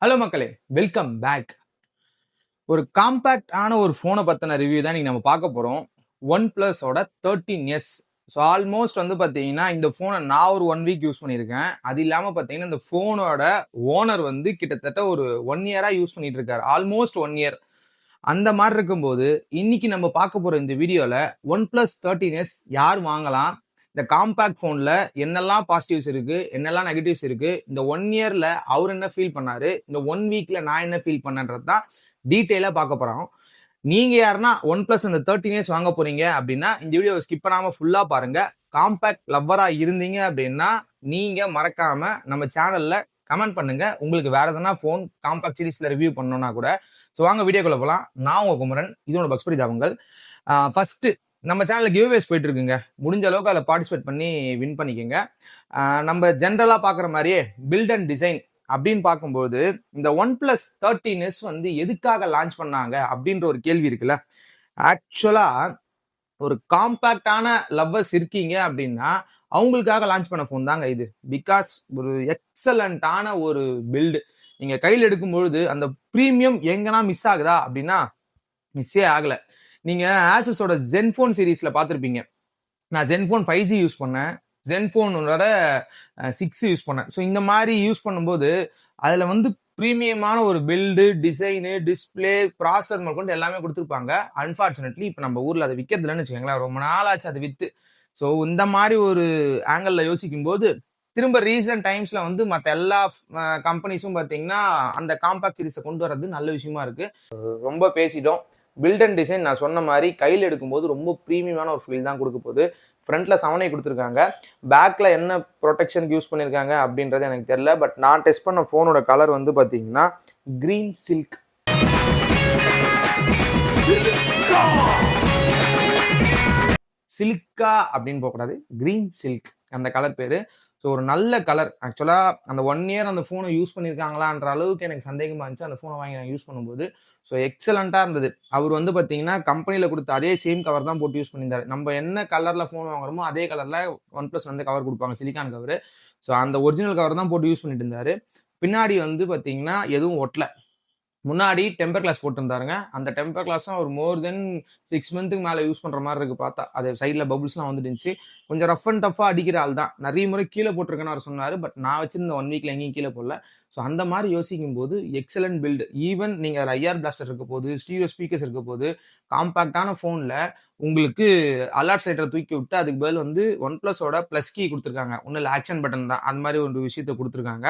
Hello மக்களே, welcome back. ஒரு compact ஆன ஒரு ஃபோனை பற்றின ரிவ்யூ தான் நீங்கள் நம்ம பார்க்க போகிறோம். One ப்ளஸோட 13S. ஸோ ஆல்மோஸ்ட் வந்து பார்த்தீங்கன்னா இந்த ஃபோனை நான் ஒரு 1 வீக் யூஸ் பண்ணியிருக்கேன். அது இல்லாமல் பார்த்தீங்கன்னா இந்த ஃபோனோட ஓனர் வந்து கிட்டத்தட்ட ஒரு 1 இயராக யூஸ் பண்ணிட்டு இருக்காரு. Almost 1 year. அந்த மாதிரி இருக்கும்போது இன்னைக்கு நம்ம பார்க்க போகிற இந்த வீடியோவில் ஒன் ப்ளஸ் 13S யார் வாங்கலாம், இந்த காம்பேக்ட் ஃபோனில் என்னெல்லாம் பாசிட்டிவ்ஸ் இருக்குது, என்னெல்லாம் நெகட்டிவ்ஸ் இருக்குது, இந்த 1 இயரில் அவர் என்ன ஃபீல் பண்ணாரு, இந்த 1 வீக்கில் நான் என்ன ஃபீல் பண்ணேன்றது தான் டீட்டெயிலாக பார்க்க போகிறோம். நீங்கள் யாருன்னா ஒன் ப்ளஸ் இந்த 13S வாங்க போகிறீங்க அப்படின்னா இந்த வீடியோவை ஸ்கிப் பண்ணாமல் ஃபுல்லாக பாருங்கள். காம்பேக்ட் லவ்வராக இருந்தீங்க அப்படின்னா நீங்கள் மறக்காமல் நம்ம சேனலில் கமெண்ட் பண்ணுங்கள். உங்களுக்கு வேறு எதனா ஃபோன் காம்பேக்ட் சீரீஸில் ரிவ்யூ பண்ணணும்னா கூட. ஸோ வாங்க வீடியோக்குள்ளே போகலாம். நான் உங்கள் குமரன், இதோட பக்ஸ்பரி தாவங்கள். ஃபஸ்ட்டு நம்ம சேனலில் கிவ்அவேஸ் போயிட்டு இருக்குங்க. முடிஞ்ச அளவுக்கு அதில் பார்ட்டிசிபேட் பண்ணி வின் பண்ணிக்கோங்க. நம்ம ஜென்ரலாக பார்க்குற மாதிரியே பில்ட் அண்ட் டிசைன் அப்படின்னு பார்க்கும்போது இந்த ஒன் ப்ளஸ் 13S வந்து எதுக்காக லான்ச் பண்ணாங்க அப்படின்ற ஒரு கேள்வி இருக்குல்ல. ஆக்சுவலாக ஒரு காம்பேக்டான லவ்வர்ஸ் இருக்கீங்க அப்படின்னா அவங்களுக்காக லான்ச் பண்ண ஃபோன் தாங்க இது. பிகாஸ் ஒரு எக்ஸலண்டான ஒரு பில்டு. நீங்கள் கையில் எடுக்கும்பொழுது அந்த ப்ரீமியம் எங்கன்னா மிஸ் ஆகுதா அப்படின்னா மிஸ்ஸே ஆகலை. நீங்கள் ஆசஸோட ஜென்ஃபோன் சீரீஸில் பார்த்துருப்பீங்க. நான் ஜென்ஃபோன் 5G யூஸ் பண்ணேன், ஜென்ஃபோனோட 6 யூஸ் பண்ணேன். ஸோ இந்த மாதிரி யூஸ் பண்ணும்போது அதில் வந்து ப்ரீமியமான ஒரு பில்டு, டிசைனு, டிஸ்பிளே, ப்ராசர் கொண்டு எல்லாமே கொடுத்துருப்பாங்க. அன்ஃபார்ச்சுனேட்லி இப்போ நம்ம ஊரில் அதை விற்கிறதுலன்னு வச்சுக்கோங்களேன். ரொம்ப நாளாச்சு அது விற்று. ஸோ இந்த மாதிரி ஒரு ஆங்கிளில் யோசிக்கும் போது திரும்ப ரீசன்ட் டைம்ஸில் வந்து மற்ற எல்லா கம்பெனிஸும் பார்த்தீங்கன்னா அந்த காம்பேக்ட் சீரீஸை கொண்டு வர்றது நல்ல விஷயமா இருக்குது. ரொம்ப பேசிட்டோம். பில்ட் அண்ட் டிசைன் நான் சொன்ன மாதிரி கையில் எடுக்கும்போது ரொம்ப ப்ரீமியமான ஒரு ஃபீல் தான் கொடுக்க போகுது. ஃப்ரண்ட்ல 7 கொடுத்துருக்காங்க. பேக்ல என்ன ப்ரொடெக்ஷன் யூஸ் பண்ணியிருக்காங்க அப்படின்றது எனக்கு தெரியல. பட் நான் டெஸ்ட் பண்ண ஃபோனோட கலர் வந்து பார்த்தீங்கன்னா கிரீன் சில்க். சில்கா அப்படின்னு போகக்கூடாது, கிரீன் சில்க் அந்த கலர் பேரு. ஸோ ஒரு நல்ல கலர். ஆக்சுவலாக அந்த 1 இயர் அந்த ஃபோனை யூஸ் பண்ணியிருக்காங்களான்ற அளவுக்கு எனக்கு சந்தேகமாக இருந்துச்சு அந்த ஃபோனை வாங்கி நான் யூஸ் பண்ணும்போது. ஸோ எக்ஸலண்ட்டாக இருந்தது. அவர் வந்து பார்த்தீங்கன்னா கம்பெனியில் கொடுத்த அதே சேம் கவர் தான் போட்டு யூஸ் பண்ணியிருந்தாரு. நம்ம என்ன கலரில் ஃபோன் வாங்குறோமோ அதே கலரில் ஒன் ப்ளஸ் வந்து கவர் கொடுப்பாங்க, சிலிக்கான் கவர். ஸோ அந்த ஒரிஜினல் கவர் தான் போட்டு யூஸ் பண்ணிட்டு இருந்தாரு. பின்னாடி வந்து பார்த்தீங்கன்னா எதுவும் ஒட்டலை. முன்னாடி டெம்பர் கிளாஸ் போட்டுருந்தாருங்க. அந்த டெம்பர் கிளாஸும் ஒரு மோர் தென் 6 மந்த்துக்கு மேலே யூஸ் பண்ணுற மாதிரி இருக்குது பார்த்தா. அது சைடில் பபுள்ஸ்லாம் வந்துருந்துச்சு. கொஞ்சம் ரஃப் அண்ட் டஃபாக அடிக்கிற ஆள் தான். நிறைய முறை கீழே போட்டிருக்கேன்னு அவர் சொன்னார். பட் நான் வச்சிருந்த 1 வீக்கில் எங்கேயும் கீழே போடல. ஸோ அந்த மாதிரி யோசிக்கும் போது எக்ஸலன்ட் பில்டு. ஈவன் நீங்கள் அதில் ஐஆர் பிளாஸ்டர் இருக்க போது, ஸ்டீரியோ ஸ்பீக்கர்ஸ் இருக்க போது, காம்பேக்டான ஃபோனில் உங்களுக்கு அலர்ட் சைட்டரை தூக்கி விட்டு அதுக்கு பதில் வந்து ஒன் ப்ளஸோட ப்ளஸ் கீ கொடுத்துருக்காங்க. ஒன்றும் இல்லை, ஆக்ஷன் பட்டன் தான். அந்த மாதிரி ஒரு விஷயத்தை கொடுத்துருக்காங்க.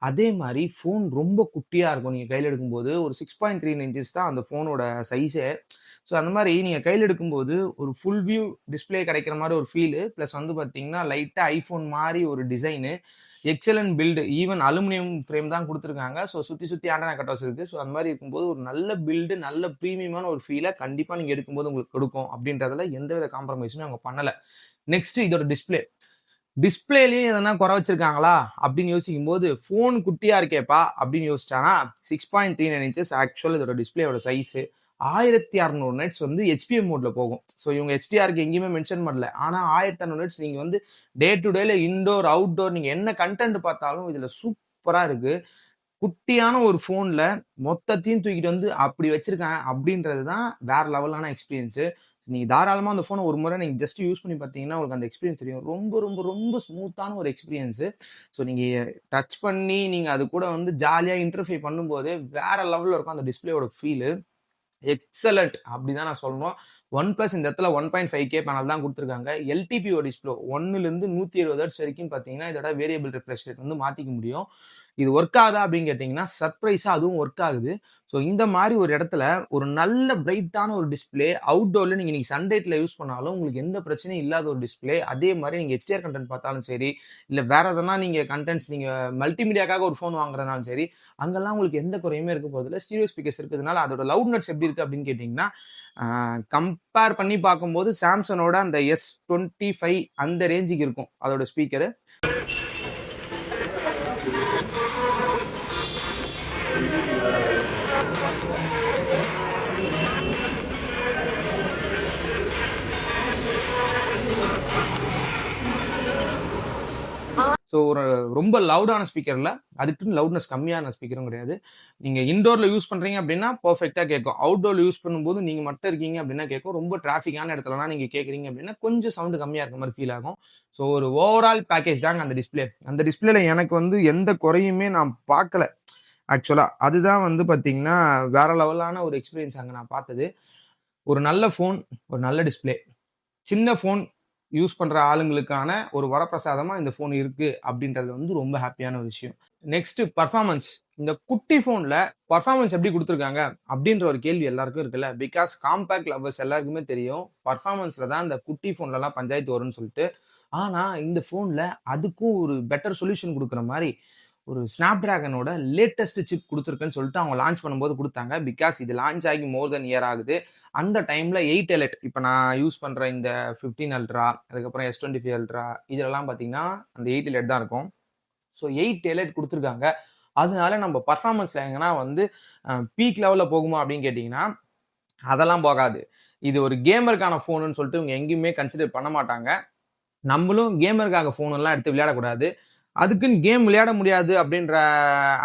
அதே மாதிரி ஃபோன் ரொம்ப குட்டியாக இருக்கும். நீங்கள் கையில் எடுக்கும்போது ஒரு 6.3 இன்ச்சஸ் தான் அந்த ஃபோனோட சைஸே. ஸோ அந்த மாதிரி நீங்கள் கையில் எடுக்கும்போது ஒரு ஃபுல் வியூ டிஸ்பிளே கிடைக்கிற மாதிரி ஒரு ஃபீலு. ப்ளஸ் வந்து பார்த்தீங்கன்னா லைட்டாக ஐஃபோன் மாதிரி ஒரு design. Excellent build. Even aluminium frame தான் கொடுத்துருக்காங்க. ஸோ சுற்றி ஆண்டனா கட்டாஸ் இருக்குது. ஸோ அந்த மாதிரி இருக்கும்போது ஒரு நல்ல பில்டு, நல்ல ப்ரீமியமான ஒரு ஃபீலை கண்டிப்பாக நீங்கள் எடுக்கும்போது உங்களுக்கு கொடுக்கும் அப்படின்றதுல எந்தவித காம்ப்ரமைஸுமே அவங்க பண்ணலை. நெக்ஸ்ட் இதோட டிஸ்பிளேலயும் எதனா குறை வச்சிருக்காங்களா அப்படின்னு யோசிக்கும் போது ஃபோன் குட்டியா இருக்கேப்பா அப்படின்னு யோசிச்சானா 6.39 இன்ச்சஸ் ஆக்சுவல் இதோட டிஸ்பிளேயோட சைஸு. 1600 நெட்ஸ் வந்து HPM மோட்ல போகும். ஸோ இவங்க HDRக்கு எங்கேயுமே மென்ஷன் பண்ணல. ஆனால் 1600 நெட்ஸ் நீங்கள் வந்து டே டு டேல இன்டோர் அவுட்டோர் நீங்கள் என்ன கண்டென்ட் பார்த்தாலும் இதில் சூப்பராக இருக்கு. குட்டியான ஒரு ஃபோனில் மொத்தத்தையும் தூக்கிட்டு வந்து அப்படி வச்சிருக்கேன் அப்படின்றது தான் வேற லெவலான எக்ஸ்பீரியன்ஸு. நீங்கள் தாராளமாக அந்த ஃபோனை ஒரு முறை நீங்கள் ஜஸ்ட் யூஸ் பண்ணி பார்த்தீங்கன்னா உங்களுக்கு அந்த எக்ஸ்பீரியன்ஸ் தெரியும். ரொம்ப ரொம்ப ரொம்ப ஸ்மூத்தான ஒரு எக்ஸ்பீரியன்ஸு. ஸோ நீங்கள் டச் பண்ணி நீங்கள் அது கூட வந்து ஜாலியாக இன்டர்ஃபை பண்ணும்போது வேற லெவலில் இருக்கும் அந்த டிஸ்பிளேயோட ஃபீலு. எக்ஸலண்ட் அப்படிதான் நான் சொல்லணும். ஒன் ப்ளஸ் இந்த இடத்துல 1.5K பேனல் தான் கொடுத்துருக்காங்க. LTPO டிஸ்பிளே 1லேருந்து 120 ஹெர்ட்ஸ் வரைக்கும் பார்த்தீங்கன்னா இதோட வேரியபிள் ரிஃப்ரெஷ் ரேட் வந்து மாற்றிக்க முடியும். இது ஒர்க் ஆகுதா அப்படின்னு கேட்டிங்கன்னா சர்ப்ரைஸாக அதுவும் ஒர்க் ஆகுது. ஸோ இந்த மாதிரி ஒரு இடத்துல ஒரு நல்ல பிரைட்டான ஒரு டிஸ்பிளே அவுட்டோரில் நீங்கள் சன்லைட்டில் யூஸ் பண்ணாலும் உங்களுக்கு எந்த பிரச்சனையும் இல்லாத ஒரு டிஸ்பிளே. அதே மாதிரி நீங்கள் HDR கண்டென்ட் பார்த்தாலும் சரி, இல்லை வேற எதனா நீங்கள் கண்டென்ட்ஸ் நீங்கள் மல்டிமீடியாக்காக ஒரு ஃபோன் வாங்குறதுனாலும் சரி, அங்கெல்லாம் உங்களுக்கு எந்த குறையுமே இருக்க போதில்லை. ஸ்டீரியோ ஸ்பீக்கர்ஸ் இருக்கிறதுனால அதோட லவுட்னஸ் எப்படி இருக்குது அப்படின்னு கேட்டிங்கன்னா கம்பேர் பண்ணி பார்க்கும்போது சாம்சங்கோட அந்த S25 அந்த ரேஞ்சுக்கு இருக்கும் அதோட ஸ்பீக்கரு. ஸோ ஒரு ரொம்ப லவுடான ஸ்பீக்கர் இல்லை, அதுக்குன்னு லவுட்னஸ் கம்மியான ஸ்பீக்கரும் கிடையாது. நீங்கள் இன்டோரில் யூஸ் பண்ணுறீங்க அப்படின்னா பர்ஃபெக்டாக கேட்கும். அவுட்டோரில் யூஸ் பண்ணும்போது நீங்கள் மட்டும் இருக்கீங்க அப்படின்னா கேட்கும். ரொம்ப டிராஃபிக்கான இடத்துலலாம் நீங்கள் கேட்குறீங்க அப்படின்னா கொஞ்சம் சவுண்டு கம்மியாக இருக்க மாதிரி ஃபீல் ஆகும். ஸோ ஒரு ஓவரால் பேக்கேஜ் தாங்க அந்த டிஸ்பிளே. அந்த டிஸ்பிளேல எனக்கு வந்து எந்த குறையுமே நான் பார்க்கல ஆக்சுவலாக. அதுதான் வந்து பார்த்தீங்கன்னா வேற லெவலான ஒரு எக்ஸ்பீரியன்ஸ் அங்கே நான் பார்த்தது. ஒரு நல்ல ஃபோன், ஒரு நல்ல டிஸ்பிளே, சின்ன ஃபோன் யூஸ் பண்ணுற ஆளுங்களுக்கான ஒரு வரப்பிரசாதமாக இந்த ஃபோன் இருக்குது அப்படின்றது வந்து ரொம்ப ஹாப்பியான ஒரு விஷயம். Next performance. இந்த குட்டி ஃபோனில் பர்ஃபார்மன்ஸ் எப்படி கொடுத்துருக்காங்க அப்படின்ற ஒரு கேள்வி எல்லாருக்கும் இருக்குல்ல. பிகாஸ் காம்பேக்ட் லவ்வர்ஸ் எல்லாருக்குமே தெரியும் பர்ஃபார்மன்ஸில் தான் இந்த குட்டி ஃபோன்லலாம் பஞ்சாயத்து வரும்னு சொல்லிட்டு. ஆனால் இந்த ஃபோனில் அதுக்கும் ஒரு பெட்டர் சொல்யூஷன் கொடுக்குற மாதிரி ஒரு ஸ்னாப் டிராகனோட லேட்டஸ்ட் சிப் கொடுத்துருக்குன்னு சொல்லிட்டு அவங்க லான்ச் பண்ணும்போது கொடுத்தாங்க. பிகாஸ் இது லான்ச் ஆகி மோர் தென் இயர் ஆகுது. அந்த டைமில் 8 எலைட், இப்போ நான் யூஸ் பண்ணுற இந்த 15 அல்ட்ரா, அதுக்கப்புறம் S25 அல்ட்ரா, இதெல்லாம் பார்த்தீங்கன்னா அந்த 8 எலைட் தான் இருக்கும். ஸோ 8 எலைட் கொடுத்துருக்காங்க. அதனால நம்ம பர்ஃபார்மன்ஸில் எங்கன்னா வந்து பீக் லெவலில் போகுமா அப்படின்னு கேட்டிங்கன்னா அதெல்லாம் போகாது. இது ஒரு கேமருக்கான ஃபோனுன்னு சொல்லிட்டு இவங்க எங்கேயுமே கன்சிடர் பண்ண மாட்டாங்க. நம்மளும் கேமருக்காக ஃபோனெல்லாம் எடுத்து விளையாடக்கூடாது. அதுக்குன்னு கேம் விளையாட முடியாது அப்படின்ற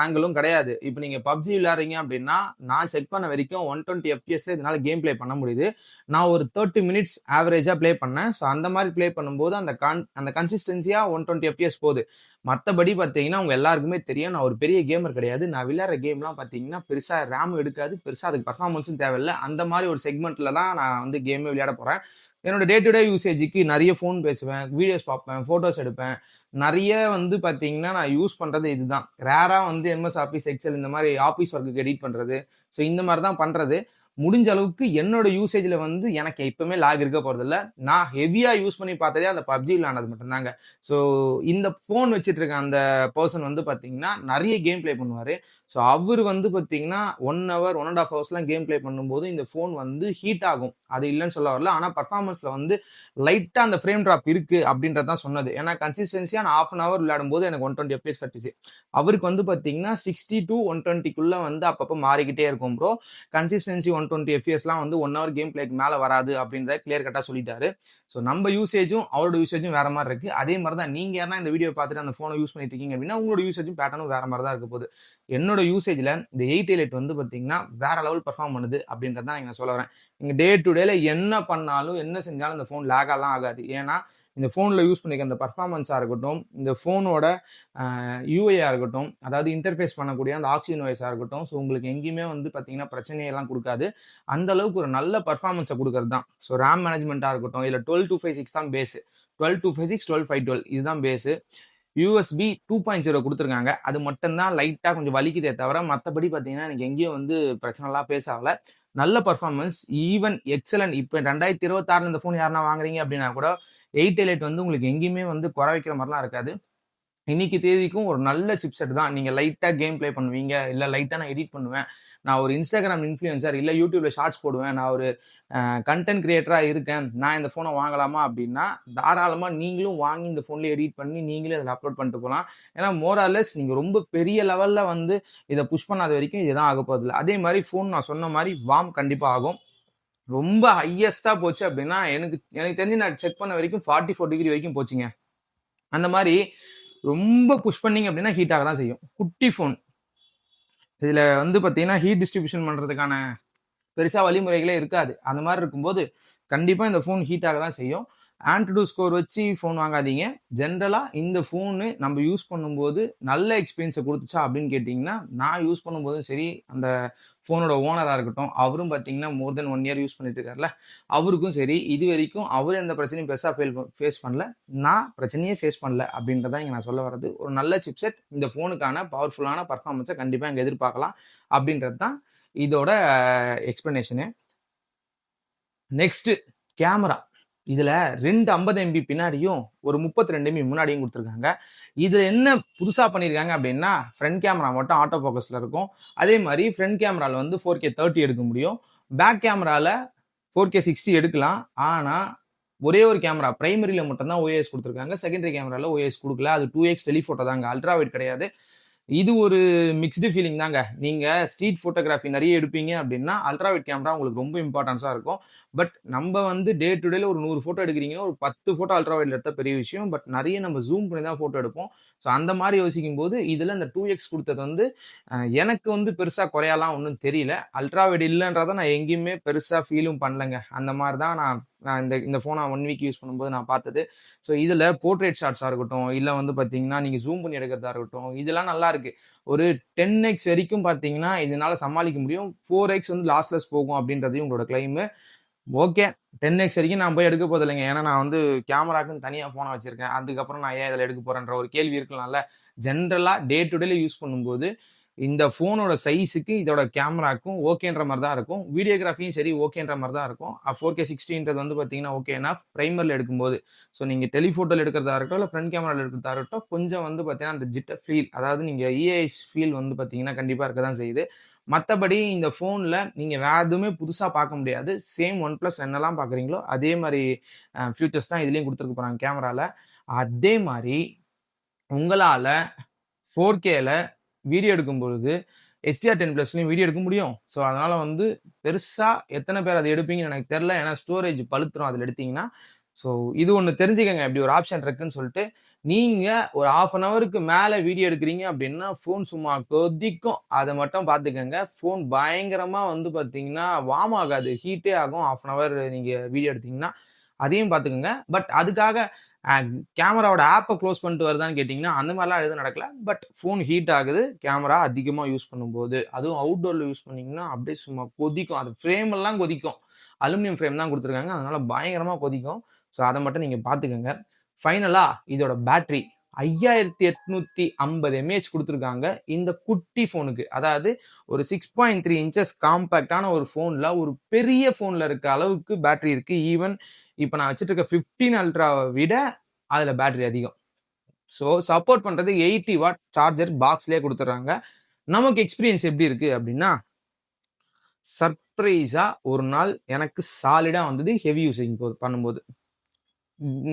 ஆங்கிளும் கிடையாது. இப்போ நீங்கள் பப்ஜி விளையாடுறீங்க அப்படின்னா நான் செக் பண்ண வரைக்கும் 120 FPS இதனால கேம் பிளே பண்ண முடியுது. நான் ஒரு 30 மினிட்ஸ் ஆவரேஜாக ப்ளே பண்ணேன். ஸோ அந்த மாதிரி ப்ளே பண்ணும்போது அந்த கன்சிஸ்டன்சியாக 120 FPS போகுது. மற்றபடி பார்த்தீங்கன்னா உங்கள் எல்லாருக்குமே தெரியும் நான் ஒரு பெரிய கேமர் கிடையாது. நான் விளையாடுற கேம்லாம் பார்த்தீங்கன்னா பெருசாக ரேம் எடுக்காது, பெருசாக அதுக்கு பர்ஃபார்மன்ஸும் தேவையில்லை. அந்த மாதிரி ஒரு செக்மெண்ட்டில் தான் நான் வந்து கேமே விளையாட போகிறேன். என்னோட டே டு டே யூசேஜுக்கு நிறைய ஃபோன் பேசுவேன், வீடியோஸ் பார்ப்பேன், ஃபோட்டோஸ் எடுப்பேன். நிறைய வந்து பார்த்தீங்கன்னா நான் யூஸ் பண்ணுறது இதுதான். ரேராக வந்து எம்எஸ் ஆஃபீஸ், எக்ஸல் இந்த மாதிரி ஆஃபீஸ் ஒர்க்குக்கு எடிட் பண்ணுறது. ஸோ இந்த மாதிரி தான் பண்ணுறது. முடிஞ்ச அளவுக்கு என்னோட யூசேஜில் வந்து எனக்கு எப்பவுமே லாக் இருக்க போகிறதில்ல. நான் ஹெவியாக யூஸ் பண்ணி பார்த்ததே அந்த பப்ஜி விளையாண்டது மட்டும்தாங்க. ஸோ இந்த ஃபோன் வச்சுட்டு இருக்க அந்த பர்சன் வந்து பார்த்தீங்கன்னா நிறைய கேம் ப்ளே பண்ணுவார். ஸோ அவர் வந்து பார்த்தீங்கன்னா 1 hour 1.5 hours கேம் ப்ளே பண்ணும்போது இந்த ஃபோன் வந்து ஹீட் ஆகும். அது இல்லைன்னு சொல்ல வரல. ஆனால் பர்ஃபார்மன்ஸில் வந்து லைட்டாக அந்த ஃப்ரேம் ட்ராப் இருக்குது அப்படின்றது தான் சொன்னது. ஏன்னா கன்சிஸ்டன்சியாக நான் 1/2 hour விளையாடும்போது எனக்கு 120 FPS கட்டுச்சு. அவருக்கு வந்து பார்த்தீங்கன்னா 60 to 120 வந்து அப்பப்போ மாறிக்கிட்டே இருக்கும் ப்ரோ. கன்சிஸ்டன்சி 120 FPS வந்து 1 hour கேம் பிளேக்கு மேலே வராது அப்படின்றத கிளியர் கட்டாக சொல்லிட்டாரு. ஸோ நம்ம யூசேஜும் அவரோட யூசேஜும் வேற மாதிரி இருக்கு. அதே மாதிரி தான் நீங்கள் யாரா இந்த வீடியோ பார்த்துட்டு அந்த ஃபோனை யூஸ் பண்ணிட்டு இருக்கீங்க அப்படின்னா உங்களோட யூசேஜும் பேட்டர்னும் வேற மாதிரி தான் இருக்க போகுது. என்னோட யூசேஜில் இந்த 8 எலைட் வந்து பார்த்தீங்கன்னா வேற லெவல் பர்ஃபார்ம் பண்ணுது அப்படின்றத தான் நான் சொல்ல வரேன். நீங்கள் டே டு டேல என்ன பண்ணாலும் என்ன செஞ்சாலும் இந்த ஃபோன் லேகாலாம் ஆகாது. ஏன்னா இந்த ஃபோனில் யூஸ் பண்ணிக்க அந்த பர்ஃபார்மன்ஸாக இருக்கட்டும், இந்த ஃபோனோட யூஐயாக இருக்கட்டும், அதாவது இன்டர்ஃபேஸ் பண்ணக்கூடிய அந்த ஆக்சிஜன் வாய்ஸாக இருக்கட்டும், ஸோ உங்களுக்கு எங்கேயுமே வந்து பார்த்தீங்கன்னா பிரச்சனையெல்லாம் கொடுக்காது. அந்த அளவுக்கு ஒரு நல்ல பர்ஃபார்மன்ஸை கொடுக்கறது தான். ஸோ ரேம் மேனேஜ்மெண்ட்டாக இருக்கட்டும், இதில் 12256 தான் பேஸு. 12256, 12512 இதுதான் பேஸு. USB 2.0 கொடுத்துருக்காங்க. அது மட்டும்தான் லைட்டாக கொஞ்சம் வலிக்குதே தவிர மற்றபடி பார்த்தீங்கன்னா எனக்கு எங்கேயும் வந்து பிரச்சனைலாம் பேச ஆகல. நல்ல பர்ஃபார்மன்ஸ், ஈவன் எக்ஸலன்ட். இப்போ 2026 இந்த ஃபோன் யாருன்னா வாங்குறீங்க அப்படின்னா கூட 8 எலைட் வந்து உங்களுக்கு எங்கேயுமே வந்து குறை வைக்கிற மாதிரிலாம் இருக்காது. இன்னைக்கு தேதிக்கும் ஒரு நல்ல சிப்செட் தான். நீங்கள் லைட்டாக கேம் ப்ளே பண்ணுவீங்க, இல்லை லைட்டாக நான் எடிட் பண்ணுவேன், நான் ஒரு இன்ஸ்டாகிராம் இன்ஃப்ளூயன்சர், இல்லை யூடியூப்ல ஷார்ட்ஸ் போடுவேன், நான் ஒரு கண்டென்ட் கிரியேட்டராக இருக்கேன், நான் இந்த ஃபோனை வாங்கலாமா அப்படின்னா தாராளமாக நீங்களும் வாங்கி இந்த ஃபோன்லேயே எடிட் பண்ணி நீங்களே அதில் அப்லோட் பண்ணிட்டு போகலாம். ஏன்னா மோராலெஸ் நீங்கள் ரொம்ப பெரிய லெவலில் வந்து இதை புஷ் பண்ணாத வரைக்கும் இதுதான் ஆக போதில்லை. அதே மாதிரி ஃபோன் நான் சொன்ன மாதிரி வார்ம் கண்டிப்பாக ஆகும். ரொம்ப ஹையஸ்ட்டாக போச்சு அப்படின்னா எனக்கு தெரிஞ்சு நான் செக் பண்ண வரைக்கும் 44 டிகிரி வரைக்கும் போச்சுங்க. அந்த மாதிரி ரொம்ப புஷ் பண்ணீங்க அப்படின்னா ஹீட் ஆக தான் செய்யும். குட்டி ஃபோன் இதில் வந்து பார்த்தீங்கன்னா ஹீட் டிஸ்ட்ரிபியூஷன் பண்ணுறதுக்கான பெருசாக வழிமுறைகளே இருக்காது. அந்த மாதிரி இருக்கும்போது கண்டிப்பாக இந்த ஃபோன் ஹீட் ஆக தான் செய்யும். ஆண்ட்ராய்டு ஸ்கோர் வச்சு ஃபோன் வாங்காதீங்க. ஜென்ரலாக இந்த ஃபோனு நம்ம யூஸ் பண்ணும்போது நல்ல எக்ஸ்பீரியன்ஸை கொடுத்துச்சா அப்படின்னு கேட்டிங்கன்னா நான் யூஸ் பண்ணும்போதும் சரி, அந்த ஃபோனோட ஓனராக இருக்கட்டும், அவரும் பார்த்தீங்கன்னா மோர் தென் 1 year யூஸ் பண்ணிட்டு இருக்காருல, அவருக்கும் சரி இது வரைக்கும் அவர் எந்த பிரச்சனையும் பெருசாக ஃபேஸ் பண்ணல, நான் பிரச்சனையே ஃபேஸ் பண்ணல அப்படின்றதான் இங்கே நான் சொல்ல வர்றது. ஒரு நல்ல சிப்செட், இந்த ஃபோனுக்கான பவர்ஃபுல்லான பர்ஃபார்மன்ஸை கண்டிப்பாக இங்கே எதிர்பார்க்கலாம் அப்படின்றது தான் இதோட எக்ஸ்பிளனேஷனு. Next camera. இதில் 2 50 MB பின்னாடியும் ஒரு 32 MB முன்னாடியும் கொடுத்துருக்காங்க. இதில் என்ன புதுசாக பண்ணியிருக்காங்க அப்படின்னா ஃப்ரண்ட் கேமரா மட்டும் ஆட்டோ ஃபோக்கஸில் இருக்கும். அதே மாதிரி ஃப்ரண்ட் கேமராவில் வந்து 4K 30 எடுக்க முடியும். பேக் கேமராவில் 4K 60 எடுக்கலாம். ஆனால் ஒரே ஒரு கேமரா பிரைமரியில் மட்டும்தான் OIS கொடுத்துருக்காங்க. செகண்டரி கேமராவில் OIS கொடுக்கல. அது 2x டெலிஃபோட்டோ தாங்க, அல்ட்ரா வைட் கிடையாது. இது ஒரு மிக்ஸ்டு ஃபீலிங் தாங்க. நீங்கள் ஸ்ட்ரீட் ஃபோட்டோகிராஃபி நிறைய எடுப்பீங்க அப்படின்னா அல்ட்ரா வைட் கேமரா உங்களுக்கு ரொம்ப இம்பார்ட்டன்ஸாக இருக்கும். பட் நம்ம வந்து டே டு டேல ஒரு 100 ஃபோட்டோ எடுக்கிறீங்கன்னா ஒரு 10 ஃபோட்டோ அல்ட்ரா வைட்ல எடுத்தால் பெரிய விஷயம். பட் நிறைய நம்ம ஜூம் பண்ணி தான் ஃபோட்டோ எடுப்போம். ஸோ அந்த மாதிரி யோசிக்கும்போது இதில் இந்த 2x கொடுத்தது வந்து எனக்கு வந்து பெருசாக குறையலாம் ஒன்றும் தெரியல. அல்ட்ரா வைட் இல்லைன்றதை நான் எங்கேயுமே பெருசாக ஃபீலும் பண்ணலங்க. அந்த மாதிரி தான் நான் நான் இந்த ஃபோனை 1 வீக் யூஸ் பண்ணும்போது நான் பார்த்தது. ஸோ இதில் போர்ட்ரேட் ஷாட்ஸாக இருக்கட்டும், இல்லை வந்து பார்த்தீங்கன்னா நீங்கள் ஜூம் பண்ணி எடுக்கிறதா இருக்கட்டும், இதெல்லாம் நல்லா இருக்கு. ஒரு 10x வரைக்கும் பார்த்தீங்கன்னா இதனால சமாளிக்க முடியும். 4x வந்து லாஸ்லெஸ் போகும் அப்படின்றதையும் உங்களோட கிளைமு. ஓகே, 10x வரைக்கும் நான் போய் எடுக்க போதில்லைங்க. ஏன்னா நான் வந்து கேமராக்குன்னு தனியாக ஃபோனை வச்சிருக்கேன். அதுக்கப்புறம் நான் ஏன் இதில் எடுக்க போறேன்ற ஒரு கேள்வி இருக்கலாம்ல. ஜென்ரலாக டே டு டேல யூஸ் பண்ணும்போது இந்த ஃபோனோட சைஸுக்கு இதோட கேமராக்கும் ஓகேன்ற மாதிரி தான் இருக்கும். வீடியோகிராஃபியும் சரி ஓகேன்ற மாதிரி தான் இருக்கும். 4K 60ன்றது வந்து பார்த்தீங்கன்னா ஓகேனா பிரைமரில் எடுக்கும்போது. ஸோ நீங்கள் டெலிஃபோட்டோவில் எடுக்கிறதா இருக்கட்டும், இல்லை ஃப்ரண்ட் கேமராவில் எடுக்கிறதா இருக்கட்டும், கொஞ்சம் வந்து பார்த்தீங்கன்னா அந்த ஜிட்டர் ஃபீல், அதாவது நீங்கள் EIS ஃபீல் வந்து பார்த்தீங்கன்னா கண்டிப்பாக இருக்க தான் செய்யுது. மற்றபடி இந்த ஃபோனில் நீங்கள் வேறு எதுவுமே புதுசாக பார்க்க முடியாது. சேம் OnePlus என்னெல்லாம் பார்க்குறீங்களோ அதே மாதிரி ஃபியூச்சர்ஸ் தான் இதுலேயும் கொடுத்துருக்க போகிறாங்க கேமராவில். அதே மாதிரி உங்களால் 4Kல வீடியோ எடுக்கும் பொழுது HDR10+லையும் வீடியோ எடுக்க முடியும். ஸோ அதனால வந்து பெருசா எத்தனை பேர் அதை எடுப்பீங்கன்னு எனக்கு தெரியல. ஏன்னா ஸ்டோரேஜ் பழுத்துரும் அதில் எடுத்தீங்கன்னா. ஸோ இது ஒன்று தெரிஞ்சுக்கங்க, இப்படி ஒரு ஆப்ஷன் இருக்குன்னு சொல்லிட்டு. நீங்க ஒரு 1/2 அன் ஹவருக்கு மேல வீடியோ எடுக்கிறீங்க அப்படின்னா ஃபோன் சும்மா கொதிக்கும். அதை மட்டும் பார்த்துக்கங்க. ஃபோன் பயங்கரமா வந்து பார்த்தீங்கன்னா வார்ம் ஆகாது, ஹீட்டே ஆகும் 1/2 அன் ஹவர் நீங்க வீடியோ எடுத்தீங்கன்னா. அதையும் பார்த்துக்கோங்க. பட் அதுக்காக கேமராவோட ஆப்பை க்ளோஸ் பண்ணிட்டு வருதான்னு கேட்டிங்கன்னா அந்த மாதிரிலாம் எதுவும் நடக்கல. பட் ஃபோன் ஹீட் ஆகுது கேமரா அதிகமாக யூஸ் பண்ணும்போது. அதுவும் அவுட்டோரில் யூஸ் பண்ணிங்கன்னா அப்படியே சும்மா கொதிக்கும். அது ஃப்ரேம் எல்லாம் கொதிக்கும். அலுமினியம் ஃப்ரேம் தான் கொடுத்துருக்காங்க, அதனால பயங்கரமாக கொதிக்கும். ஸோ அதை மட்டும் நீங்கள் பார்த்துக்கோங்க. ஃபைனலாக இதோட பேட்டரி 5850 mAh கொடுத்துருக்காங்க இந்த குட்டி ஃபோனுக்கு. அதாவது ஒரு 6.3 இன்ச்சஸ் காம்பேக்டான ஒரு ஃபோனில் ஒரு பெரிய ஃபோனில் இருக்க அளவுக்கு பேட்டரி இருக்கு. ஈவன் இப்போ நான் வச்சுட்டு இருக்க 15 அல்ட்ராவை விட அதில் பேட்டரி அதிகம். ஸோ சப்போர்ட் பண்ணுறது 80 வாட் சார்ஜர் பாக்ஸ்லேயே கொடுத்துட்றாங்க. நமக்கு எக்ஸ்பீரியன்ஸ் எப்படி இருக்கு அப்படின்னா, சர்ப்ரைஸா ஒரு நாள் எனக்கு சாலிடா வந்தது ஹெவி யூசிங் பண்ணும்போது.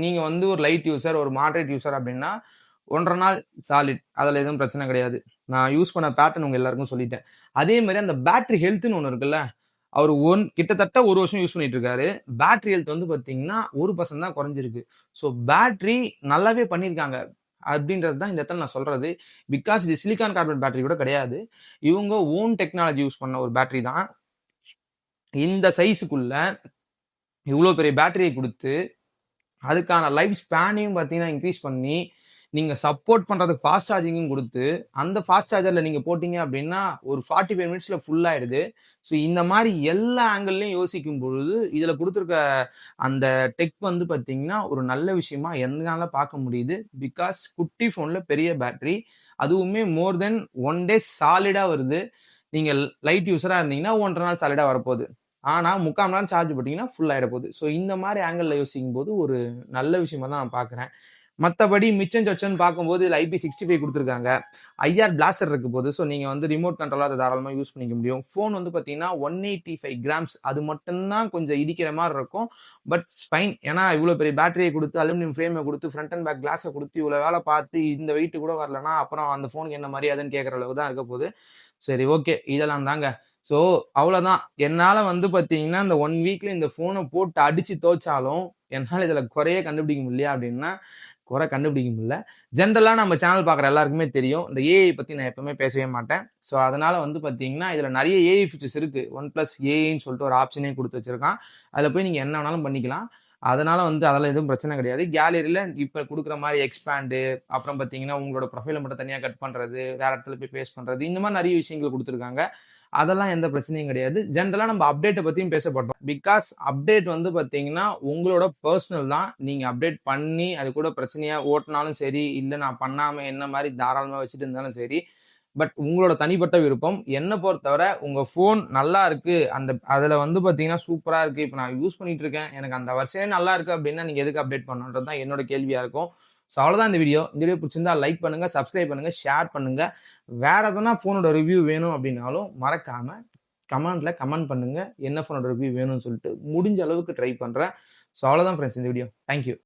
நீங்க வந்து ஒரு லைட் யூசர், ஒரு மாடரேட் யூசர் அப்படின்னா 1.5 நாள் சாலிட், அதில் எதுவும் பிரச்சனை கிடையாது. நான் யூஸ் பண்ண பேட்டர்ன் உங்க எல்லாருக்கும் சொல்லிட்டேன். அதே மாதிரி அந்த பேட்டரி ஹெல்த்னு ஒன்று இருக்குல்ல, அவர் கிட்டத்தட்ட 1 வருஷம் யூஸ் பண்ணிட்டு இருக்காரு. பேட்டரி ஹெல்த் வந்து பார்த்தீங்கன்னா 1% தான் குறைஞ்சிருக்கு. ஸோ பேட்டரி நல்லாவே பண்ணியிருக்காங்க அப்படின்றது தான் இந்த இடத்துல நான் சொல்றது. பிகாஸ் இது சிலிக்கான் கார்பன் பேட்டரி கூட கிடையாது. இவங்க ஓன் டெக்னாலஜி யூஸ் பண்ண ஒரு பேட்டரி தான். இந்த சைஸுக்குள்ள இவ்வளோ பெரிய பேட்டரியை கொடுத்து அதுக்கான லைஃப் ஸ்பேனையும் பார்த்தீங்கன்னா இன்க்ரீஸ் பண்ணி நீங்கள் சப்போர்ட் பண்ணுறதுக்கு ஃபாஸ்ட் சார்ஜிங்கும் கொடுத்து அந்த ஃபாஸ்ட் சார்ஜரில் நீங்கள் போட்டிங்க அப்படின்னா ஒரு 45 மினிட்ஸில் ஃபுல் ஆயிடுது. ஸோ இந்த மாதிரி எல்லா ஆங்கிள்லையும் யோசிக்கும் பொழுது இதில் கொடுத்துருக்க அந்த டெக் வந்து பார்த்தீங்கன்னா ஒரு நல்ல விஷயமா என்னால பார்க்க முடியுது. பிகாஸ் குட்டி ஃபோனில் பெரிய பேட்டரி, அதுவுமே மோர் தென் 1 டே சாலிடாக வருது. நீங்கள் லைட் யூஸராக இருந்தீங்கன்னா 1.5 நாள் சாலிடாக வரப்போகுது. ஆனால் 3/4 மணி நேரம் சார்ஜ் போட்டிங்கன்னா ஃபுல் ஆகிட போகுது. ஸோ இந்த மாதிரி ஆங்கிளில் யோசிக்கும் போது ஒரு நல்ல விஷயமா தான் நான் பார்க்குறேன். மற்றபடி மிச்சம் சொச்சன்னு பார்க்கும்போது இதில் IP65 கொடுத்துருக்காங்க. IR பிளாஸ்டர் இருக்க போது. ஸோ நீங்கள் வந்து ரிமோட் கண்ட்ரோலாக அதை தாராளமாக யூஸ் பண்ணிக்க முடியும். ஃபோன் வந்து பார்த்தீங்கன்னா 185 கிராம்ஸ், அது மட்டும்தான் கொஞ்சம் இடிக்கிற மாதிரி இருக்கும். பட் ஃபைன், ஏன்னா இவ்வளோ பெரிய பேட்டரியை கொடுத்து அலுமினியம் ஃப்ரேமை கொடுத்து ஃப்ரண்ட் அண்ட் பேக் கிளாஸை கொடுத்து இவ்வளோ வேலை பார்த்து இந்த வெயிட் கூட வரலன்னா அப்புறம் அந்த ஃபோனுக்கு என்ன மரியாதைன்னு கேட்குற அளவுக்கு தான் இருக்க போகுது. சரி, ஓகே, இதெல்லாம் தாங்க. ஸோ அவ்வளோதான். என்னால் வந்து பார்த்தீங்கன்னா இந்த 1 வீக்ல இந்த ஃபோனை போட்டு அடித்து துவைச்சாலும் என்னால் இதில் குறையே கண்டுபிடிக்க முடியல அப்படின்னா குறை கண்டுபிடிக்க முடியல. ஜென்ரலாக நம்ம சேனல் பார்க்குற எல்லாருக்குமே தெரியும் இந்த ஏஐ பற்றி நான் எப்பவுமே பேசவே மாட்டேன். ஸோ அதனால் வந்து பார்த்தீங்கன்னா இதில் நிறைய ஏஐ ஃபீச்சர்ஸ் இருக்குது. OnePlus ஏஐன்னு சொல்லிட்டு ஒரு ஆப்ஷனே கொடுத்து வச்சிருக்கான். அதில் போய் நீங்கள் என்ன வேணாலும் பண்ணிக்கலாம். அதனால வந்து அதெல்லாம் எதுவும் பிரச்சனை கிடையாது. கேலரியில் இப்போ கொடுக்குற மாதிரி எக்ஸ்பேண்டு, அப்புறம் பார்த்தீங்கன்னா உங்களோட ப்ரொஃபைலை மட்டும் தனியாக கட் பண்ணுறது, வேற இடத்துல போய் பேஸ்ட் பண்ணுறது, இந்த மாதிரி நிறைய விஷயங்கள் கொடுத்துருக்காங்க. அதெல்லாம் எந்த பிரச்சனையும் கிடையாது. ஜென்ரலாக நம்ம அப்டேட்டை பற்றியும் பேசப்பட்டோம். பிகாஸ் அப்டேட் வந்து பார்த்தீங்கன்னா உங்களோட பர்சனல் தான். நீங்கள் அப்டேட் பண்ணி அது கூட பிரச்சனையாக ஓட்டினாலும் சரி, இல்லை நான் பண்ணாமல் என்ன மாதிரி தாராளமாக வச்சுட்டு இருந்தாலும் சரி, பட் உங்களோட தனிப்பட்ட விருப்பம். என்னை பொறுத்தவரை உங்கள் ஃபோன் நல்லா இருக்குது, அதில் வந்து பார்த்தீங்கன்னா சூப்பராக இருக்குது, இப்போ நான் யூஸ் பண்ணிட்டு இருக்கேன், எனக்கு அந்த வருஷமே நல்லா இருக்குது அப்படின்னா நீங்கள் எதுக்கு அப்டேட் பண்ணணுன்றது தான் என்னோட கேள்வியாக இருக்கும். ஸோ அவ்வளோதான் இந்த வீடியோ. இந்த வீடியோ பிடிச்சிருந்தா லைக் பண்ணுங்கள், சப்ஸ்கிரைப் பண்ணுங்கள், ஷேர் பண்ணுங்கள். வேறு எதனா ஃபோனோட ரிவ்யூ வேணும் அப்படின்னாலும் மறக்காமல் கமெண்ட்டில் கமெண்ட் பண்ணுங்கள். என்ன ஃபோனோட ரிவ்யூ வேணும்னு சொல்லிட்டு முடிஞ்ச அளவுக்கு ட்ரை பண்ணுறேன். ஸோ அவ்வளோதான் ஃப்ரெண்ட்ஸ் இந்த வீடியோ. தேங்க்யூ.